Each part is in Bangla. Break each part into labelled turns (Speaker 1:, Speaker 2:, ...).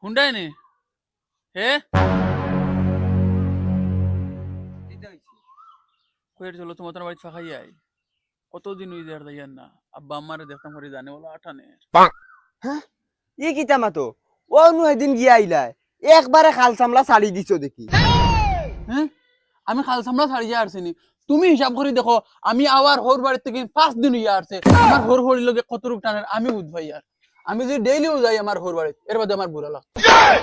Speaker 1: হুন্ডাই নি হে কইর চলো তোমার বাড়ি ফাঁকাই আই কতদিন হই যার যাইয়ার না আব্বা আমারে দেখতাম করে জানে বলো আটানে
Speaker 2: হ্যাঁ ই কিতা মাতো ও নু এদিন গিয়া আইলাই একবারে খাল সামলা ছাড়ি দিছো দেখি
Speaker 1: হ্যাঁ আমি খাল সামলা ছাড়ি যা আসছিনি তুমি হিসাব করে দেখো আমি আবার হোর বাড়ির থেকে 5 দিন ইয়া আসছে আমার হোর হরি লগে কত রূপ টানের আমি বুঝবাই আর আমি যদি ডেইলিও যাই আমার হোর বাড়ি এর বাদে আমার বুড়া লাগ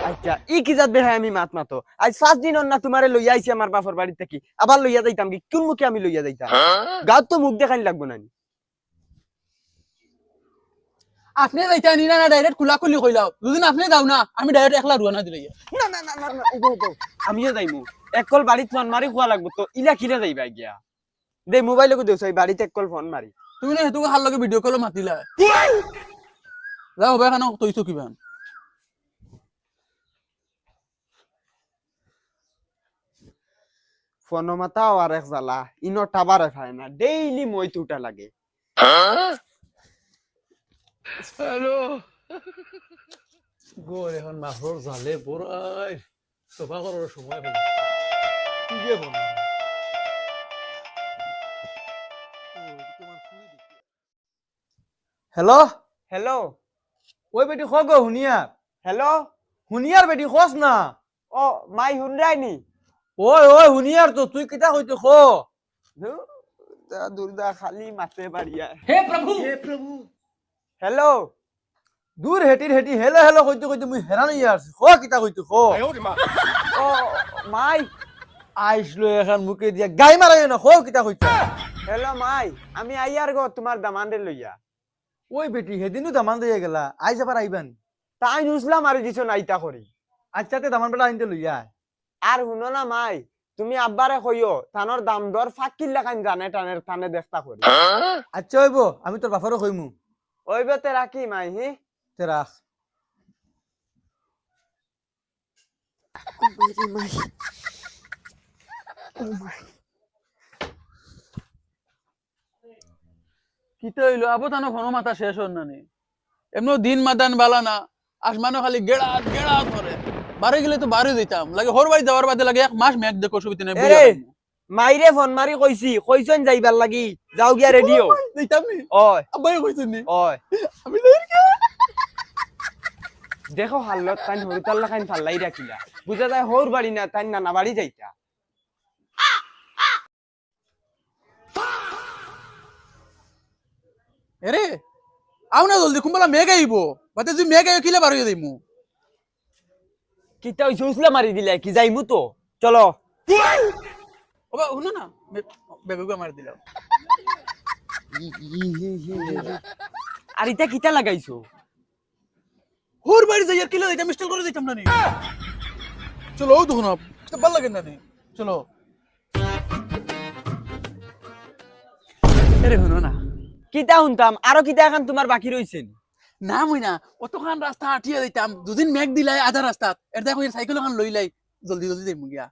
Speaker 2: আচ্ছা ই কি জাত বেহাই আমি মাত মাতো আজ 5 দিন না তোমারে লইয়া আইছি আমার বাপর বাড়ি থেকে আবার লইয়া যাইতাম কি কোন মুখে আমি লইয়া যাইতাম গাঁত তো মুখ দেখানি লাগবো না
Speaker 1: আপনি যাইতা নি না ডাইরেক্ট খোলা খুলি কইলাও দুদিন আপনি যাও না আমি ডাইরেক্ট একলা রুয়ানা দিলাই
Speaker 2: না না না না না উগো উগো আমিও যাইমু এককল বাড়িত ফোন মারি খোয়া লাগবো তো ইলা কিরা যাইবা গিয়া দে মোবাইলে কো দেউছাই বাড়িতে এককল ফোন মারি
Speaker 1: তুমি না হেতু হাল লগে ভিডিও কল মাতিলা যাও হবে কেন তৈছো কিবা
Speaker 2: ফোন মাতাও আর এক জ্বালা ইনো টাবারে খায় না ডেইলি মই তুটা লাগে
Speaker 1: হ্যালো গোর এখন মাহর জালে বড়াই সোফা করার সময় হলো কি যে বল
Speaker 3: হেল্ল'
Speaker 2: হ্যালো
Speaker 3: ওই বেটি খো গো হুনিয়ার
Speaker 2: হ্যালো
Speaker 3: হুনিয়ার বেটি খোস না
Speaker 2: ও মাই হুনরাই নি
Speaker 3: ওই ওই হুনিয়ার তো তুই কিতা কইতে খো
Speaker 2: দুর্দা খালি মাতে বাড়িয়া
Speaker 1: হে প্রভু
Speaker 2: হ্যালো
Speaker 3: দূর হেটির হেটি হেলো হেলো কইতে কইতে মুই হেরান ইয়ার খো কিতা কইতে খো
Speaker 2: ও মাই
Speaker 3: আইসলো এখন মুখে দিয়া গাই মারাই না খো কিতা কইতে
Speaker 2: হ্যালো মাই আমি আইয়ার গো তোমার দামান্ডে লইয়া
Speaker 3: ওই বেটি হেদিনও দামান দিয়ে গেলা আইজ আবার আইবান
Speaker 2: তাই নুসলা মারি দিছো নাইতা করি
Speaker 3: আচ্ছাতে দামান বেলা আইনতে লইয়া
Speaker 2: আর শুনো না মাই তুমি আব্বারে কইও তানোর দাম দর ফাকিল লাগান জানে টানের টানে দেখতা করি
Speaker 3: আচ্ছা হইব আমি তোর বাফারও কইমু
Speaker 2: ওইবে তে রাখি মাই হি
Speaker 3: তে রাখ
Speaker 1: কিতা হইলো আবতানো ঘন মাথা শেষ হন না নি এমন দিন মাদান বালা না আসমানো খালি গেড়াত গেড়াত করে বারে গেলে তো বারে দিতাম লাগে হোর বাড়ি যাওয়ার বাদে লাগে এক মাস মেঘ দেখো সুবিধা নেই
Speaker 2: এরে মাইরে ফোন মারি কইছি কইছন যাইবার লাগি যাও গিয়া রেডিও
Speaker 1: দিতাম নি
Speaker 2: ওই
Speaker 1: আব্বাই কইছেন নি
Speaker 2: ওই
Speaker 1: আমি যাই কি
Speaker 2: দেখো হাল্লত তাই হরতাল লাগাইন ফাল্লাই রাখিলা বুঝা যায় হোর বাড়ি না তাই নানা বাড়ি যাইতা
Speaker 1: এরে আও না জলদি কুম্বলা মেঘ আইব বাতে তুই মেঘ আইব কিলে বারই দেইমু
Speaker 2: কিতা হইছে উসলা মারি দিলে কি যাইমু তো চলো
Speaker 1: ওবা শুনো না বেগুগা মার দিলাম
Speaker 2: আর ইটা কিতা লাগাইছো
Speaker 1: হোর বাড়ি যাই আর কিলে দিতাম মিস্টেল করে দিতাম না নি চলো ও দেখুন এটা ভালো লাগে না নি চলো এরে শুনো না
Speaker 2: কিতা শুনতাম আরো কিতা এখন তোমার বাকি রইছেন
Speaker 1: না মই না অতখান রাস্তা হাঁটিয়ে দিতাম দুদিন মেঘ দিলাই আধা রাস্তাত এর দেখো সাইকেল এখন লই লাই জলদি জলদি দেই মুগিয়া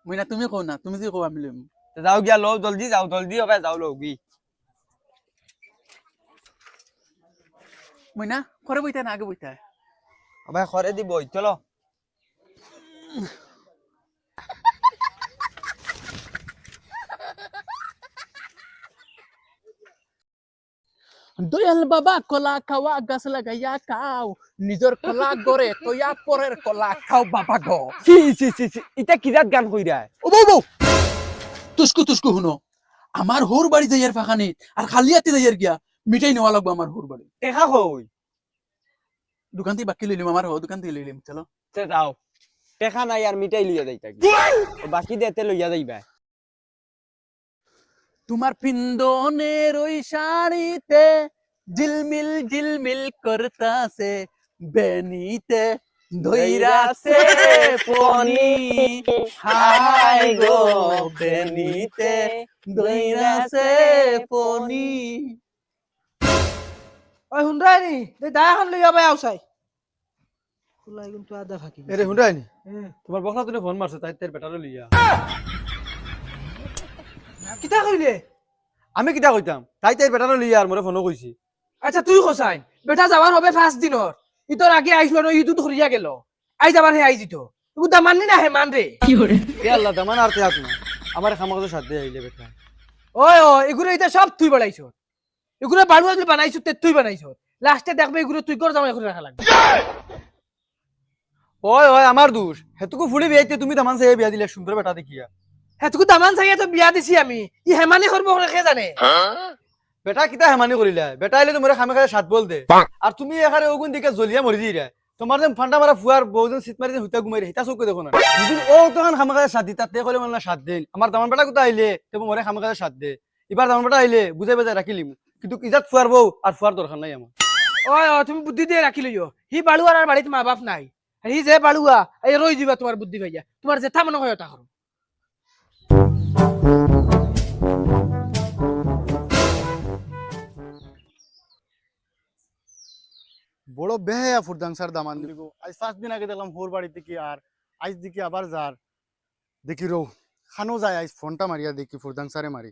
Speaker 1: মই না তুমি কও না তুমি যে কও আমি লইম
Speaker 2: যাও গিয়া লো জলদি হবে যাও লগি
Speaker 1: মই না করে বইতা না আগে বইতা
Speaker 2: ভাই খরে দিব চলো
Speaker 1: দয়াল বাবা কলা খাওয়া গাছ লাগাইয়া খাও নিজের কলা গড়ে তয়া পরের কলা খাও বাবা গো
Speaker 2: সি সি সি সি ইটা কিরাত গান কইরা
Speaker 1: ও বউ বউ তুসকু তুসকু শুনো আমার হোর বাড়ি যাইয়ার ফাঁকানি আর খালি হাতে যাইয়ার গিয়া মিঠাই নেওয়া লাগবো আমার হোর বাড়ি
Speaker 2: দেখা কই
Speaker 1: দোকান থেকে বাকি লইলিম আমার দোকান থেকে লইলিম চলো
Speaker 2: তে যাও দেখা নাই আর মিটাই লইয়া যাইতা বাকি দেতে লইয়া যাইবা
Speaker 1: তোমার পিন্দনের ওই শাড়িতে ঝিলমিল ঝিলমিল করতাছে বেনিতে ধইরাছে পনি হাই গো বেনিতে ধইরাছে পনি
Speaker 4: ওই হুন্ডাইনি দা এখন লই যাবে আউসাই খুলাই কিন্তু আদা ফাঁকি
Speaker 3: এরে হুন্ডাইনি তোমার বখলা তুমি ফোন মারছে তাই তের বেটারে লইয়া
Speaker 4: কিতা কইলে
Speaker 3: আমি কিতা কইতাম তাই তের বেটারে লইয়া আর মোরে ফোনও কইছি
Speaker 4: আচ্ছা তুই কোসাই বেটা যাবার হবে 5 দিনর ইতর আগে আইছিল না ইদু ধরিয়া গেল আইজ আবার হে আইজি তো এগু দামান নি না হে মান রে
Speaker 3: এ আল্লাহ দামান আর তে না আমার খামাকে সাথে আইলে বেটা
Speaker 4: ওই ও এগুলো এটা সব তুই বানাইছ এগুলো বাড়ুয়া যদি বানাইছ তে তুই বানাইছ লাস্টে দেখবে এগুলো তুই কর জামাই করে রাখা লাগবে
Speaker 3: ওই ওই আমার দোষ হেতুকু ফুলি বিয়াইতে তুমি দামান সে বিয়া দিলে সুন্দর বেটা দেখিয়া
Speaker 4: হ্যাঁ তুই দামান চাইয়া তো বিয়া দিছি আমি ই হেমানি করবো কে জানে
Speaker 3: বেটা কিতা হেমানি করিলা বেটা আইলে তোমার খামে খামে সাত বল দে আর তুমি এখানে ওগুন দিকে জ্বলিয়া মরি দিরা তোমার যে ফান্ডা মারা ফুয়ার বউজন সিট মারি হুতা ঘুমাই হিতা চৌকে দেখো না দুদিন ও তখন খামে খামে সাত দিতা তে কলে মানে সাত দিন আমার দামান বেটা কোথা আইলে তেমন মরে খামে খামে সাত দে এবার দামান বেটা আইলে বুঝাই বাজাই রাখিলিম কিন্তু ইজাত ফুয়ার বউ আর ফুয়ার দরকার নাই আমার
Speaker 4: ওই ও তুমি বুদ্ধি দিয়ে রাখি লইও হি বাড়ুয়ার আর বাড়িতে মা বাপ নাই আর হি যে বাড়ুয়া এই রই দিবা তোমার বুদ্ধি ভাইয়া তোমার জেঠা মনে হয় ওটা করো
Speaker 5: বড় বেহায়া ফুরদাংসার দামান দিগো আজ 5 দিন আগে দেখলাম হোর বাড়িতে কি আর আজ দেখি আবার যার দেখি রো খানো যায় আজ ফোনটা মারিয়া দেখি ফুরদাংসারে মারি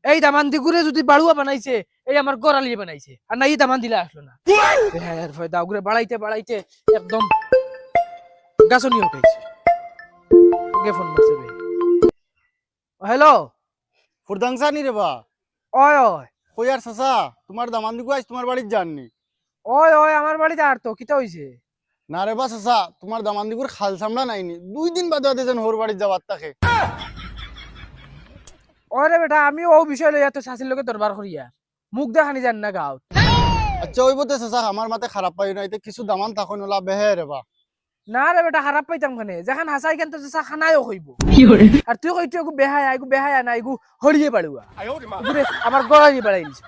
Speaker 4: এই দামান দিগুরে যদি বাড়ুয়া বানাইছে এই আমার গড়ালিয়ে বানাইছে আর না এই দামান দিলে আসলো না হ্যাঁ ফয়দা উগরে বাড়াইতে বাড়াইতে একদম গাছনি উঠাইছে গে ফোন মারছে বে হ্যালো
Speaker 5: ফুরদাংসা নি রে বা
Speaker 4: ওই ওই
Speaker 5: কই আর চাচা তোমার দামান দিগো আজ তোমার বাড়িতে যাননি
Speaker 4: ওই ওই আমার বাড়িতে আর তো কিটা হইছে
Speaker 5: না রে বা চাচা তোমার দামান দিগুর খাল সামলা নাইনি 2 দিন বাদে বাদে যেন হোর বাড়িতে যাওয়ার থাকে
Speaker 4: ওরে বেটা আমি ও বিষয় লইয়া তো শাসির লোকে দরবার করিয়া মুখ দেখানি জান না গাঁও
Speaker 5: আচ্ছা ওই বলতে চাচা আমার মাতে খারাপ পাই না এতে কিছু দামান থাকো নলা বেহে রে বা
Speaker 4: না রে বেটা খারাপ পাইতাম খানে যেখান হাসাই কেন তো চা খানায়ও হইব আর তুই কইতে এগু বেহায়া না এগু হরিয়ে বাড়ুয়া ঘুরে আমার গড়ালি বাড়াই দিছে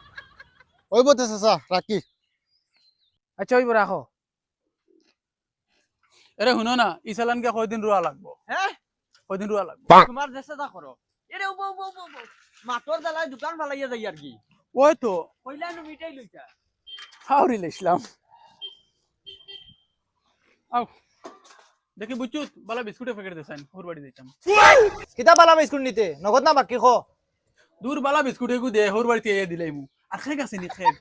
Speaker 5: ওই বলতে চাচা রাখি
Speaker 4: আচ্ছা ওইব রাখো
Speaker 1: এরে শুনো না ই চালানকে কয়দিন রুয়া লাগবো
Speaker 2: হ্যাঁ
Speaker 1: কয়দিন রুয়া লাগবো
Speaker 2: তোমার চেষ্টা করো এরে উব উব উব উব মাতর জ্বালায় দোকান ফালাইয়া যাই আর কি
Speaker 1: ওই তো
Speaker 2: কইলা নু মিটাই লইতা
Speaker 1: হাওড়িল ইসলাম আও দেখি বুঝছুত বালা বিস্কুটের প্যাকেট দেন হোর বাড়ি দিতাম
Speaker 3: কিতা পালা বিস্কুট নিতে নগদ না বাকি খো
Speaker 1: দূর বালা বিস্কুট এগু দে হোর বাড়িতে এ দিলাই মু আর খেক আছে নি খেক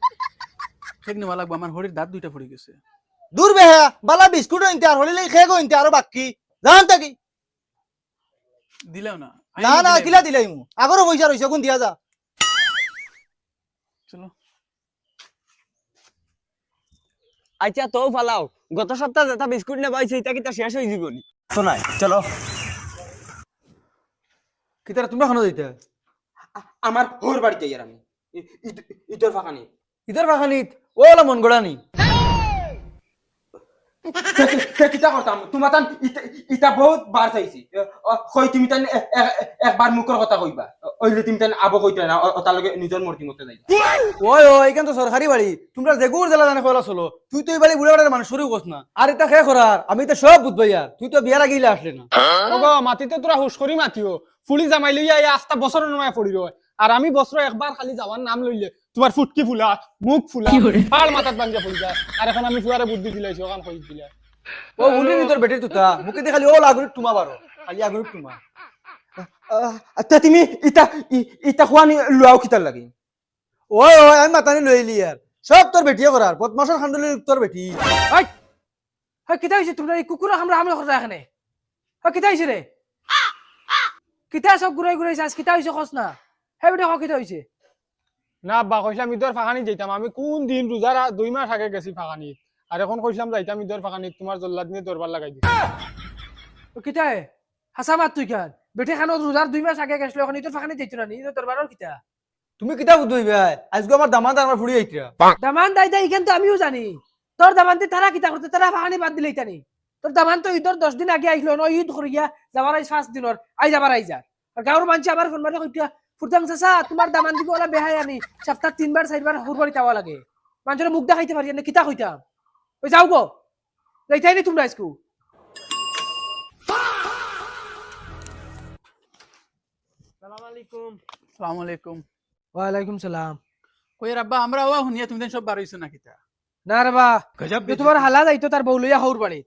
Speaker 1: খেক নেওয়া লাগবো আমার হরির দাঁত দুইটা পড়ে গেছে
Speaker 3: দূর বেহা বালা বিস্কুট ইনতে আর হলিলে খেগো ইনতে আর বাকি জান তাকি
Speaker 1: দিলেও না
Speaker 3: না না কিলা দিলাই মু আগরো পয়সা রইছে কোন দিয়া যা
Speaker 1: চলো
Speaker 2: আচ্ছা তো ফালাও গত সপ্তাহ যেটা বিস্কুট নে পাইছে এটা কিটা শেষ হই জীবনি শোনাই চলো
Speaker 3: কিতা তোমরা খানো দিতে
Speaker 2: আমার হোর বাড়িতে যাই আমি ইতর ফাঁকানি
Speaker 3: ইদার বাগানিত ওলা মন গড়ানি
Speaker 2: কিটা করতাম তোমার তান ইটা বহুত বার চাইছি কই তুমি তান একবার মুখর কথা কইবা ওইলে তুমি তান আবো কইতা না তার লগে নিজের মর্জি মতে যাই
Speaker 3: ওই ওই এখান তো সরকারি বাড়ি তোমরা যেগুর জেলা জানে কলা চলো তুই তো এই বাড়ি বুড়া বাড়ির মানুষ শুরু করছ না আর এটা খেয়ে করার আমি তো সব বুঝবাই আর তুই তো বিয়ার আগেইলে আসলে না
Speaker 6: ওগো মাটিতে তোরা হুশ করি মাতিও ফুলি জামাই লইয়া এই আস্তা বছর নমায় পড়ি রয় আর আমি বছর একবার খালি যাওয়ার নাম লইলে তোমার ফুটকি ফুলা মুখ ফুলা পাল মাথাত বাঙ্গিয়া ফুলি যায় আর এখন আমি ফুয়ারে বুদ্ধি দিলাইছি ওখান কই দিলা
Speaker 3: ও উনি তোর বেটির তুতা মুখে দিয়ে খালি ও লাগুরি টুমা বারো খালি আগুরি টুমা
Speaker 2: আচ্ছা তুমি ইটা ইটা খোয়ানি লুয়াও কিতার লাগি
Speaker 3: ওই ওই আমি মাতানি লইলি আর সব তোর বেটিয়ে করার বদমাসর খান্দলি তোর বেটি
Speaker 4: হ্যাঁ কিতা হইছে তোমরা এই কুকুর আমরা হামলা করতে এখানে হ্যাঁ কিতা হইছে রে কিতা সব ঘুরাই ঘুরাইছে আজ কিতা হইছে কস না হ্যাঁ বেটা কিতা হইছে
Speaker 6: না বা কইলাম ইদর ফাঁকানি যাইতাম আমি কোন দিন রোজার 2 মাস আগে গেছি ফাঁকানিত আর এখন কইলাম যাইতাম ইদর ফাঁকানিত তোমার জল্লাদ নিয়ে দরবার লাগাই দিছি
Speaker 4: কিতা হাসা মাত তুই কেন বেটে খানো রোজার 2 মাস আগে গেছিল এখন ইতর ফাঁকানি যাইতো না নি তোর বারর কিতা
Speaker 3: তুমি কিতা বুঝবি ভাই আজকে আমার দামাত আমার ফুড়ি আইতরা
Speaker 4: দামান দাই দাই এখান তো আমিও জানি তোর দামানতে তারা কিতা করতে তারা ফাঁকানি বাদ দিলেই তানি তোর দামান তো ঈদর 10 দিন আগে আইলো ন ঈদ করিয়া যাবার আই 5 দিনর আই যাবার আই যা আর গাঁর মানুষ আবার ফোন মারে কইতা ফুরতাং চাচা তোমার দামান দিব ওলা বেহাই আনি সপ্তাহ 3 বার 4 বার হুরবাড়ি যাওয়া লাগে মানুষের মুখ দেখাইতে পারি না কিতা কইতাম ওই যাও গো যাইতাই নি তোমরা আজকু
Speaker 2: সালাম আলাইকুম
Speaker 1: আসসালামু আলাইকুম
Speaker 4: ওয়ালাইকুম সালাম
Speaker 1: কই রাব্বা আমরা ওয়া শুনিয়া তুমি সব বার হইছো না কিতা
Speaker 4: না রে বা তোমার হালা যাইতো তার বউ লইয়া হৌর বাড়ি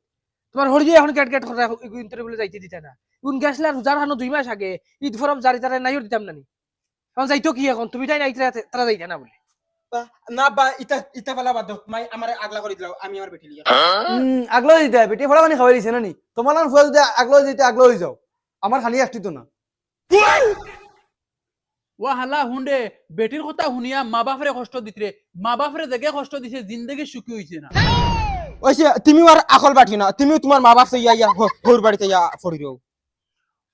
Speaker 4: তোমার হরিয়ে এখন কেট কেট করে ইন্টারভিউ বলে যাইতে দিতে না কোন গেছলা রোজার হানো 2 মাস আগে ঈদ ফরম জারি তারা নাইও দিতাম নানি এখন যাইতো কি এখন তুমি তাই নাই তারা যাইতা না বলে
Speaker 2: না বা ইটা ইটা ফেলা বাদ দাও মাই আমার আগলা করে দিলাও আমি আমার বেটি লিয়া
Speaker 3: আগলো দিতে বেটি ফলা মানে খাওয়াই দিছে না নি তোমার নাম ফুয়া যদি আগলো দিতে আগলো হয়ে যাও আমার খালি একটি তো না
Speaker 1: ও হালা হুন্ডে বেটির কথা শুনিয়া মা বাপরে কষ্ট দিতে মা বাপরে দেখে কষ্ট দিছে জিন্দগি সুখী হইছে না
Speaker 2: ওইসে তুমি আর আকল বাটি না তুমি তোমার মা বাপ ইয়া ইয়া হোর বাড়িতে ইয়া ফড়িও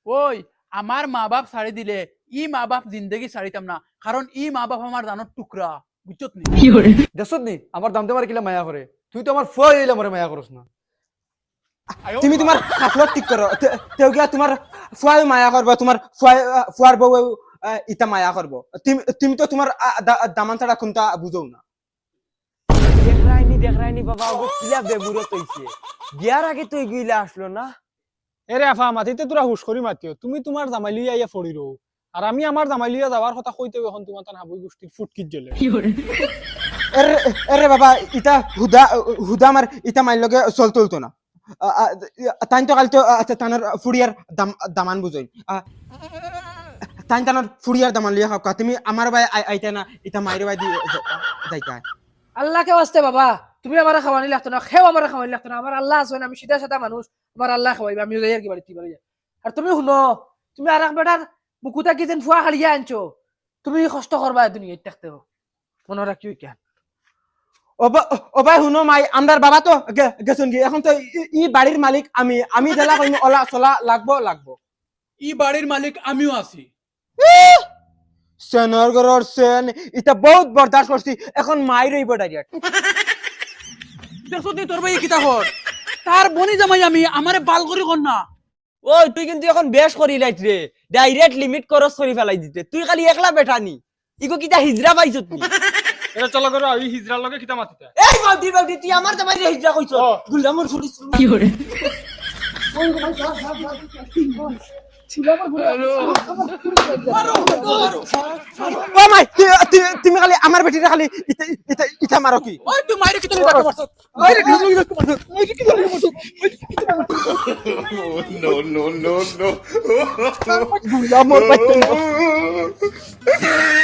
Speaker 1: ওই আমার মা বাপ ছাড়ি দিলে ই মা বাপ জিন্দগি ছাড়িতাম না কারণ ই মা বাপ আমার দানোর টুকরা বুঝছত নি
Speaker 3: দেখছত নি আমার দাম তোমার কিলা মায়া করে তুই তো আমার ফুয়া হইলে আমার মায়া করছ না
Speaker 2: তুমি তোমার হাফলত ঠিক করো তেও গিয়া তোমার ফুয়াই মায়া করবো তোমার ফুয়ার বউ ইটা মায়া করবো তুমি তো তোমার দামান ছাড়া কোনটা বুঝো না
Speaker 7: দেখ রাইনি বাবা ওগো কিলা বেবুরত হইছে বিয়ার আগে তো এগুলা আসলো না
Speaker 6: এরে আফা মাতিতে তোরা হুশ করি মাতিও তুমি তোমার জামাই লইয়া ইয়া ফড়ি রও আর আমি আমার জামাই লইয়া যাওয়ার কথা কইতে এখন তোমার তান হাবুই গোষ্ঠীর ফুটকিট জ্বলে
Speaker 2: এরে বাবা ইটা হুদা হুদা আমার ইটা মাইর লগে চল তুলতো না তাই তো কাল তো তানোর ফুড়িয়ার দামান বুঝই তাই তানোর ফুড়িয়ার দামান লিয়া খাও তুমি আমার ভাই আইতা না ইটা মাইর ভাই দিয়ে যাইতা
Speaker 4: আল্লাহকে ওয়াস্তে বাবা তুমি আমার খাওয়ানি লাগতো না খেও আমার খাওয়ানি লাগতো না আমার আল্লাহ আছে আমি সিধা সাদা মানুষ আমার আল্লাহ খাওয়াইবে আমি যাই আর কি বাড়িতে বাড়ি আর তুমি শুনো তুমি আর এক বেটার বুকুটা কি যেন ফুয়া খালিয়া আনছো তুমি কষ্ট করবা দুনিয়ায় থাকতেও মনে রাখিও কেন
Speaker 2: ও ভাই শুনো মাই আমার বাবা তো গেছুন কি এখন তো ই বাড়ির মালিক আমি জেলা কইম ওলা চলা লাগবো
Speaker 1: ই বাড়ির মালিক আমিও আছি
Speaker 2: সেনর গরর সেন এটা বহুত বরদাস্ত করছি এখন মাই রইব ডাইরেক্ট
Speaker 1: দেখছো নি তোর ভাই কিতা কর তার বনি জামাই আমি আমারে বাল করি কর না
Speaker 7: ওই তুই কিন্তু এখন বেশ করি লাইট রে ডাইরেক্ট লিমিট করস করি ফেলাই দিতে তুই খালি একলা বেঠা নি ইগো কিটা হিজরা পাইছত নি
Speaker 6: এটা চলো করে ওই হিজরার লগে কিতা মাতিতা
Speaker 7: এই বাউদি তুই আমার জামাই রে হিজরা কইছ গুলামর ফুলিস
Speaker 2: ও মাই তুমি খালি আমার বেটিটা খালি ইটা মারো কি
Speaker 1: ওই তুই মাইরে কিতা লাগা মারছ ওই রে কিতা লাগা মারছ ওই কিতা লাগা মারছ
Speaker 2: no.